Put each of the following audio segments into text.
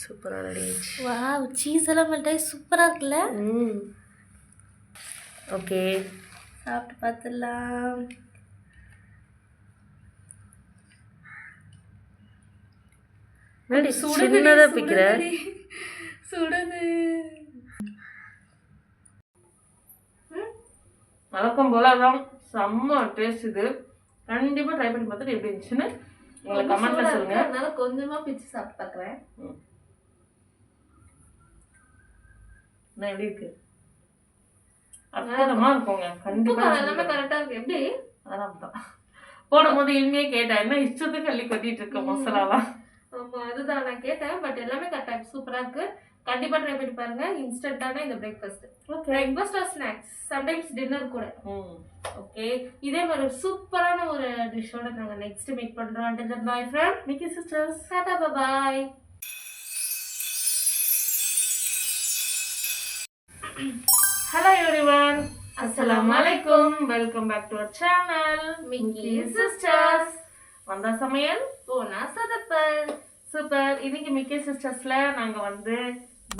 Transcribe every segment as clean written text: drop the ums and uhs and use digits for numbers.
சூப்பராக ரெடி ஆயிடுச்சு. Wow, cheese எல்லாம் மெல்ட் ஆகி சூப்பராக இருக்குல்ல. ஓகே, சாப்பிட்டு பார்த்துடலாம். சின்னதாக பிக்கிற சுடுது. வழக்கம் போல தான் செம்ம டேஸ்ட். இது கண்டிப்பாக ட்ரை பண்ணி பார்த்துட்டு எப்படி இருந்துச்சுன்னு உங்களுக்கு கமெண்ட்ல சொல்லுங்க. அதனால கொஞ்சமாக பிச்சு சாப்பிட்டு பார்க்குறேன். நான் எப்படி இருக்கு? அற்புதமா இருக்குங்க. கண்டிப்பா எல்லாமே கரெக்டாக இருக்கு. எப்படி அதான் தான் போடும்போது இனிமே கேட்டேன், என்ன இஷ்டத்துக்கு அள்ளி கொட்டிட்டு இருக்க மசாலாவா? ஆமா, அதுதான் நான் கேட்டேன். பட் எல்லாமே கரெக்டாக சூப்பராக இருக்கு. கண்டிப்பா ட்ரை பண்ணி பாருங்க. இன்ஸ்டன்ட்டான இந்த breakfast, breakfast or snacks, sometimes dinner கூட. ஓகே, இதே மாதிரி சூப்பரான ஒரு டிஷ்ஷோட நாங்க நெக்ஸ்ட் மீட் பண்றோம். until then, bye from Mickey Sisters. Tata, bye bye. Hello everyone, assalamu alaikum, welcome back to our channel Mickey Sisters. வந்தா சமையல் போனா சதப்பல். சூப்பர். இன்னைக்கு மிக்கி சிஸ்டர்ஸ்ல நாங்க வந்து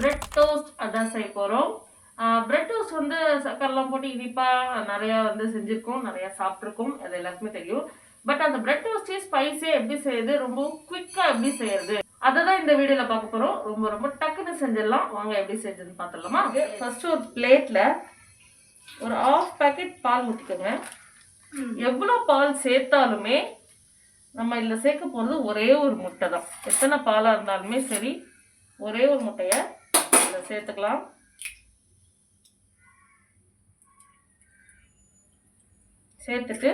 பிரெட் டோஸ்ட் அதான் செய்ய போறோம். பிரெட் டோஸ்ட் வந்து சக்கரெல்லாம் போட்டு இனிப்பா நிறைய வந்து செஞ்சிருக்கோம், நிறைய சாப்பிட்ருக்கோம், அது எல்லாருக்குமே தெரியும். பட் அந்த பிரெட் டோஸ்டே ஸ்பைஸே எப்படி செய்யுது, ரொம்ப குவிக்கா எப்படி செய்யறது, அததான் இந்த வீடியோல பார்க்க போறோம். ரொம்ப ரொம்ப டக்குன்னு செஞ்சிடலாம். வாங்க எப்படி செஞ்சதுன்னு பார்த்துடலாமா? ஃபர்ஸ்ட் ஒரு பிளேட்ல ஒரு 1/2 பாக்கெட் பால் ஊற்றிக்கோங்க. எவ்வளவு பால் சேர்த்தாலுமே நம்ம இதில் சேர்க்க போகிறது ஒரே ஒரு முட்டை தான். எத்தனை பாலாக இருந்தாலுமே சரி, ஒரே ஒரு முட்டையை இதில் சேர்த்துக்கலாம். சேர்த்துட்டு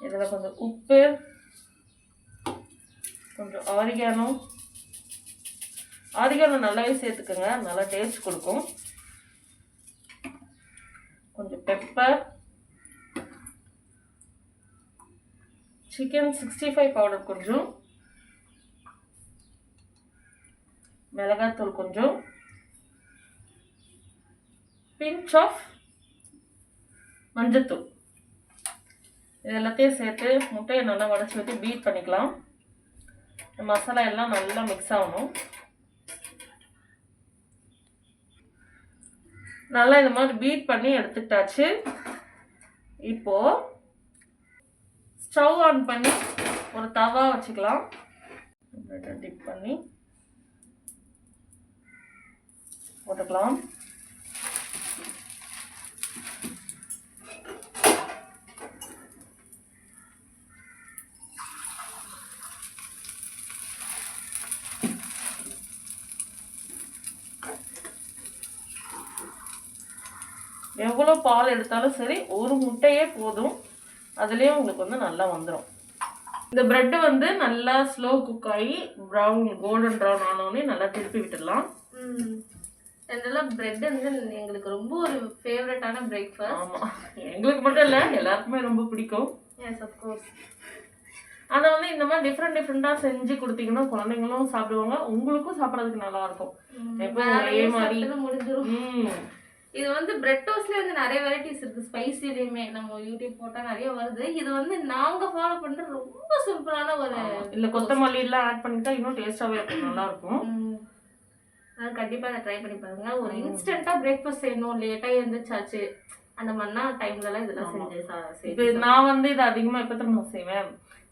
இதில் கொஞ்சம் உப்பு, கொஞ்சம் ஆரிகானோ நல்லாவே சேர்த்துக்கோங்க, நல்லா டேஸ்ட் கொடுக்கும். கொஞ்சம் பெப்பர், சிக்கன் 65 பவுடர் கொஞ்சம், மிளகாத்தூள் கொஞ்சம், பிஞ்ச் ஆஃப் மஞ்சத்தூள், இது எல்லாத்தையும் சேர்த்து முட்டையை நல்லா உடச்சி ஊற்றி பீட் பண்ணிக்கலாம். மசாலா எல்லாம் நல்லா மிக்ஸ் ஆகணும். நல்லா இந்த மாதிரி பீட் பண்ணி எடுத்துட்டாச்சு. இப்போ ஸ்டவ் ஆன் பண்ணி ஒரு தவா வச்சுக்கலாம். டிப் பண்ணி போட்டுக்கலாம். எவ்வளோ பால் எடுத்தாலும் சரி, ஒரு முட்டையே போதும். அதுலேயே உங்களுக்கு வந்து நல்லா வந்துடும். இந்த பிரெட் வந்து நல்லா ஸ்லோ குக் ஆகி கோல்டன் ப்ரௌன் ஆனோடனே நல்லா திருப்பி விட்டுடலாம். அதெல்லாம் பிரெட் வந்து எங்களுக்கு ரொம்ப ஒரு ஃபேவரட்டான பிரேக்ஃபாஸ்ட். ஆமாம், எங்களுக்கு மட்டும் இல்லை, எல்லாருக்குமே ரொம்ப பிடிக்கும். Yes, of course. அதை வந்து இந்த மாதிரி டிஃப்ரெண்ட்டாக செஞ்சு கொடுத்தீங்கன்னா குழந்தைங்களும் சாப்பிடுவாங்க, உங்களுக்கும் சாப்பிட்றதுக்கு நல்லா இருக்கும். எப்போ ஒரே மாதிரி முடிஞ்சிடும். இது வந்து பிரெட் டோஸ்ட்ல வந்து நிறைய வெரைட்டிஸ் இருக்கு. ஸ்பைசிலையுமே நம்ம யூடியூப் போட்டா நிறைய வருது. இது வந்து நாங்க ஃபாலோ பண்ற ரொம்ப சிம்பிளான ஒரு இல்ல கொத்தமல்லி எல்லாம் ஆட் பண்ணிட்டா இன்னும் டேஸ்டாவே இருக்கும், நல்லா இருக்கும். கண்டிப்பா அதை ட்ரை பண்ணி பாருங்க. ஒரு இன்ஸ்டன்ட்டா பிரேக்ஃபாஸ்ட் செய்யணும், லேட்டா எழுந்திரிச்சாச்சு அந்த மாதிரினா டைம்ல எல்லாம் இதெல்லாம் செஞ்சு நான் வந்து இது அதிகமா எப்ப திரும்ப செய்வேன்.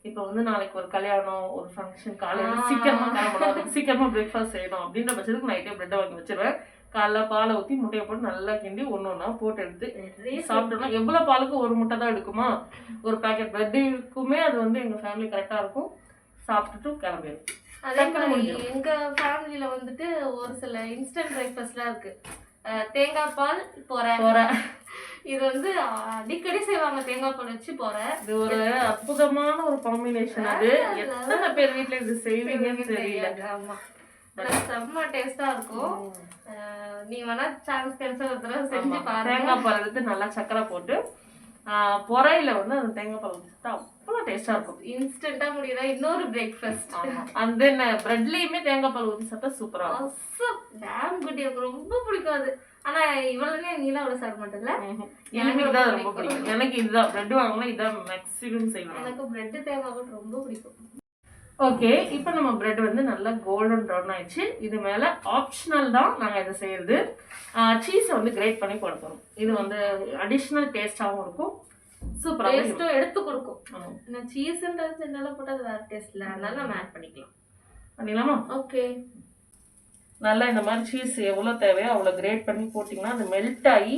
இப்போ வந்து நாளைக்கு ஒரு கல்யாணம், ஒரு ஃபங்க்ஷன், காலையில சீக்கிரமா கிளம்பணும், சீக்கிரமா பிரேக்ஃபாஸ்ட் செய்யணும் அப்படின்ற பட்சத்துக்கு நைட்டே பிரெட்டை வாங்கி வச்சிருவேன். காலைல பாலை ஊற்றி முட்டையை போட்டு நல்லா கிண்டி ஒன்றா போட்டு எடுத்து சாப்பிட்டோம்னா எவ்வளோ பாலுக்கு ஒரு முட்டை தான் எடுக்குமா, ஒரு பேக்கெட் பிரெட்டுக்குமே அது வந்து எங்கள் ஃபேமிலி கரெக்டாக இருக்கும். சாப்பிட்டுட்டு கிளம்பிடும். அதே மாதிரி எங்க ஃபேமிலியில வந்துட்டு ஒரு சில இன்ஸ்டன்ட் பிரேக்ஃபாஸ்ட்லாம் இருக்கு. தேங்காய் பால் போற இது வந்து அடிக்கடி செய்வாங்க. தேங்காய் பால் வச்சு இது ஒரு அற்புதமான ஒரு காம்பினேஷன். அது எத்தனை பேர் வீட்டுல இது செய்வீங்கன்னு தெரியல. ஆமா, செம்ம டேஸ்டா இருக்கும். நீ வேணா சான்ஸ் கிடைச்ச ஒரு தடவை செஞ்சு பாருங்க. தேங்காய் பால் எடுத்து நல்லா சக்கரை போட்டு பொறையில வந்து அந்த தேங்காய் பால் ஊற்றி அவ்வளோ டேஸ்டா இருக்கும். இன்ஸ்டன்டா முடியுதா இன்னொரு பிரேக்ஃபாஸ்ட். அண்ட் தென் பிரெட்லயுமே தேங்காய் பால் ஊற்றி சாப்பிட்டா சூப்பரா இருக்கும். டேம் குட், எனக்கு ரொம்ப பிடிக்கும் அது. ஆனா இவ்வளவுமே நீலாம் அவ்வளவு சாப்பிட மாட்டேன்ல. எனக்கு தான் ரொம்ப பிடிக்கும். எனக்கு இதுதான் பிரெட் வாங்கினா இதான் மேக்ஸிமம் செய்வேன். எனக்கு பிரெட் தேங்காய் பால் ரொம்ப பிடிக்கும். ஓகே, இப்போ நம்ம பிரெட் வந்து நல்லா கோல்டன் ப்ரௌன் ஆயிடுச்சு. இது மேலே ஆப்ஷனல் தான் நாங்கள் இதை செய்கிறது. சீஸை வந்து கிரேட் பண்ணி போட போகிறோம். இது வந்து அடிஷ்னல் டேஸ்டாகவும் இருக்கும், சூப்பராக டேஸ்ட்டும் எடுத்து கொடுக்கும். ஆமாம், நான் சீஸ்ன்றது என்னால் போட்டால் அது வேறு டேஸ்ட்டில், அதனால நம்ம ஆட் பண்ணிக்கலாம். பண்ணிடலாமா? ஓகே, நல்லா இந்த மாதிரி சீஸ் எவ்வளோ தேவையோ அவ்வளோ கிரேட் பண்ணி போட்டிங்கன்னா அது மெல்ட் ஆகி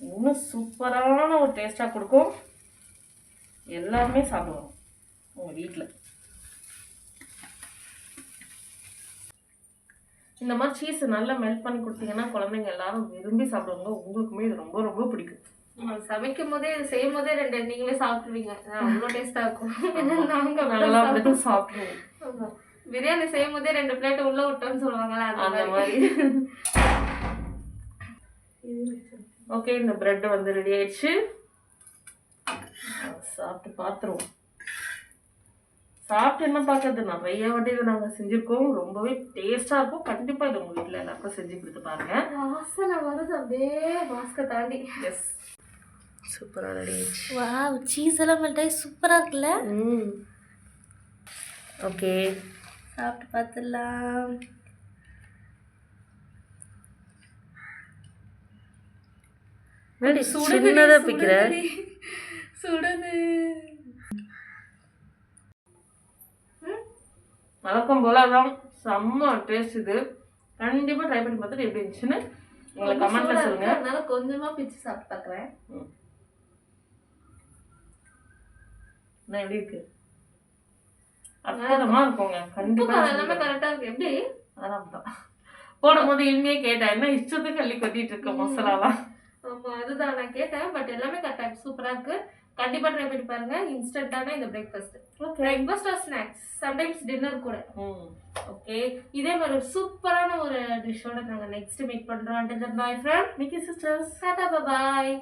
இன்னும் சூப்பரான ஒரு டேஸ்ட்டாக கொடுக்கும். எல்லாருமே சாப்பிடுவோம் உங்கள் வீட்டில். இந்த மாதிரி சீஸ் நல்லா மெல்ட் பண்ணி கொடுத்தீங்கன்னா குழந்தைங்க எல்லாரும் விரும்பி சாப்பிடுவாங்க. உங்களுக்குமே இது ரொம்ப ரொம்ப பிடிக்கும். சமைக்கும் போதே இது செய்யும் போதே நீங்களே சாப்பிடுவீங்க, அவ்வளோ டேஸ்டா இருக்கும். நல்லா அப்படிதான் சாப்பிடுவோம். பிரியாணி செய்யும் போதே 2 பிளேட் உள்ள விட்டோம்னு சொல்லுவாங்களா, அந்த மாதிரி. ஓகே, இந்த பிரெட் வந்து ரெடி ஆயிடுச்சு. சாப்பிட்டு பார்த்துருவோம். சாப்பிட்டு என்ன பார்க்கறது, நிறைய வாட்டி இதை நாங்கள் செஞ்சுருக்கோம். ரொம்பவே டேஸ்டாக இருக்கும். கண்டிப்பாக இது உங்கள் வீட்டில் எல்லாருக்கும் செஞ்சு கொடுத்து பாருங்க. வாசனை வருது அப்படியே மாஸ்கை தாண்டி. எஸ், சூப்பராக ரெடி ஆயிடுச்சு. வாவ், சீஸ் எல்லாம் மெல்ட் ஆகி சூப்பராக இருக்குல்ல. ஓகே, சாப்பிட்டு பார்த்துடலாம். சின்னதாக பிக்கிற சுடுது. வழக்கம் போல தான் செம்ம டேஸ்ட். இது கண்டிப்பாக ட்ரை பண்ணி பார்த்துட்டு எப்படி இருந்துச்சுன்னு உங்களை கமெண்ட்ல சொல்லுங்க. அதனால கொஞ்சமாக பிச்சு சாப்பிட்டு பார்க்குறேன். நான் எப்படி இருக்கு? அற்புதமா இருக்குங்க. கண்டிப்பா எல்லாமே கரெக்டாக இருக்கு. எப்படி அதான் தான் போடும்போது இனிமே கேட்டேன், என்ன இஷ்டத்துக்கு அள்ளி கொட்டிட்டு இருக்க மசாலாலாம். ஆமா, அதுதான் நான் கேட்டேன். பட் எல்லாமே கரெக்டாக சூப்பராக இருக்கு. கண்டிப்பாக ட்ரை பண்ணி பாருங்க. இன்ஸ்டன்டான இந்த breakfast, breakfast or snacks, sometimes dinner கூட. ஓகே, இதே மாதிரி சூப்பரான ஒரு டிஷ்ஷோட நாங்கள் நெக்ஸ்ட் மீட் பண்ணுறோம். And by from Mickey sisters. Tata, bye.